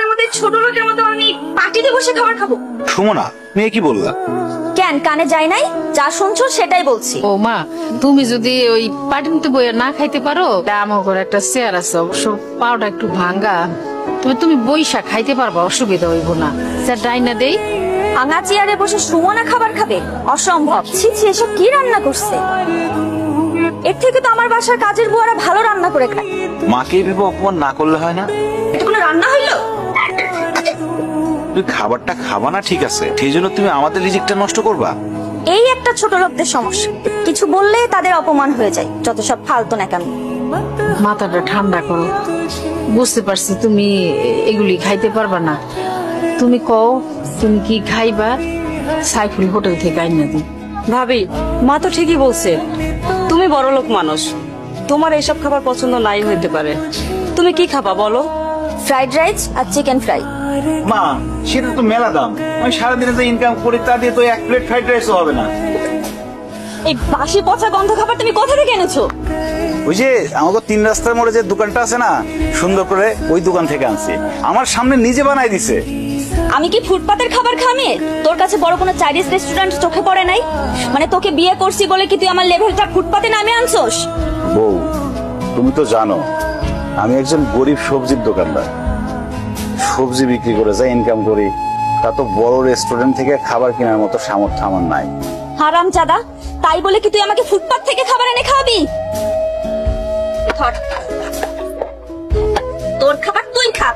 আমাদের ছোট লোকের মতো আমি পার্টিতে বসে খাবার খাবো? সুমনা, মেয়ে কি বললা? কেন কানে যায় নাই? যা শুনছো সেটাই বলছি। ও মা, তুমি যদি ওই পাটিতে বইয়া না খাইতে পারো, আমার ঘরে একটা চেয়ার আছে, অবশ্য পাওটা একটু ভাঙ্গা, তবে তুমি বইসা খাইতে পারবা, অসুবিধা হইব না। স্যার ডাইনা দেই। ভাঙা চেয়ারে বসে সুমনা খাবার খাবে? অসম্ভব। ছি ছি, এসব কি রান্না করছে? এর থেকে তো আমার বাসার কাজের বুয়ারা ভালো রান্না করে খায়। মাকে ভেবে অপমান না করলে হয় না? এটা কোনো রান্না হইলো? তুই খাবারটা খাবা না ঠিক আছে, সেই জন্য তুমি আমাদের রিজিকটা নষ্ট করবা? এই একটা ছোট লোকদের সমস্যা, কিছু বললে তাদের অপমান হয়ে যায়। যত সব ফালতু নাকামি। মাথাটা ঠান্ডা করো, বুঝতে পারছি তুমি এগুলি খাইতে পারবা না। তুমি কও তুমি কি খাইবা, সাইফুল হোটেল থেকে আইনা দিই। ভাবি, মা তো ঠিকই বলছে, তুমি বড়লোক মানুষ, তোমার এইসব খাবার পছন্দ নাই হইতে পারে। তুমি কি খাবা বলো? ফ্রাইড রাইস আর চিকেন ফ্রাই। মা, সেটা তো মেলা দাম। আমি সারাদিনে যে ইনকাম করি তা দিয়ে তো এক প্লেট ফ্রাইড রাইসও হবে না। এই বাসি পচা গন্ধ খাবার তুমি কোথা থেকে এনেছো? ওই যে আমাকে 3 রাস্তার মোড়ে যে দোকানটা আছে না, সুন্দর করে ওই দোকান থেকে আনছি। আমার সামনে নিজে বানাই দিছে। আমি কি ফুটপাতের খাবার খামি? তোর কাছে বড় কোনো চাইনিজ রেস্টুরেন্ট চোখে পড়ে নাই? মানে তোকে বিয়ে করছি বলে কি তুই আমার লেভেলটা ফুটপাতে নামে আনছোস? বউ, তুমি তো জানো আমি একজন গরিব সবজির দোকানদার। সবজি বিক্রি করে যা ইনকাম করি তা তো বড় রেস্টুরেন্ট থেকে খাবার কেনার মতো সামর্থ্য আমার নাই। হারামজাদা, তাই বলে কি তুই আমাকে ফুটপাত থেকে খাবার এনে খাওয়াবি? ধর, তোর খাবার তুই খা।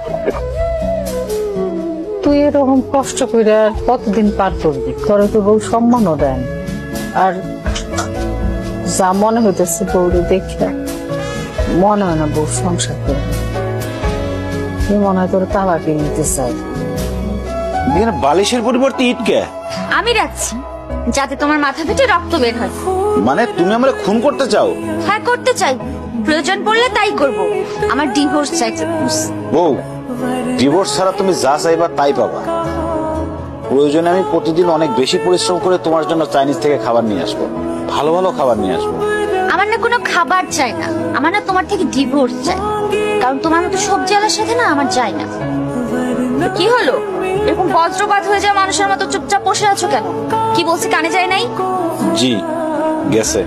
তুই এরকম কষ্ট করে আর কতদিন পার করবি? তোরে তো বউ সম্মানও দেন, আর যা মনে হইতেছে বউরে দেখে মনে হয় না বউ সংসার করবে। কি মনে হয় তোর তালা কিনে নিতে চাই। এখানে বালিশের পরিবর্তে ইট কে? আমি রাখছি যাতে তোমার মাথা ফেটে রক্ত বের হয়। মানে তুমি আমরা খুন করতে চাও? হ্যাঁ, করতে চাই, প্রয়োজন পড়লে তাই করব। আমার ডিভোর্স চাই। বউ, ডিভোর্স ছাড়া তুমি যা চাইবা তাই পাবা। প্রয়োজনে আমি প্রতিদিন অনেক বেশি পরিশ্রম করে তোমার জন্য চাইনিজ থেকে খাবার নিয়ে আসবো, ভালো ভালো খাবার নিয়ে আসবো। আমার না কোনো খাবার চাই না, আমার না তোমার থেকে ডিভোর্স চাই। কারণ তোমার মতো সবজি আলার সাথে না আমার যায় না। কি হলো, এরকম বজ্রপাত হয়ে যাওয়া মানুষের মতো চুপচাপ বসে আছো কেন? কি বলছি কানে যায় নাই? জি, গেছে।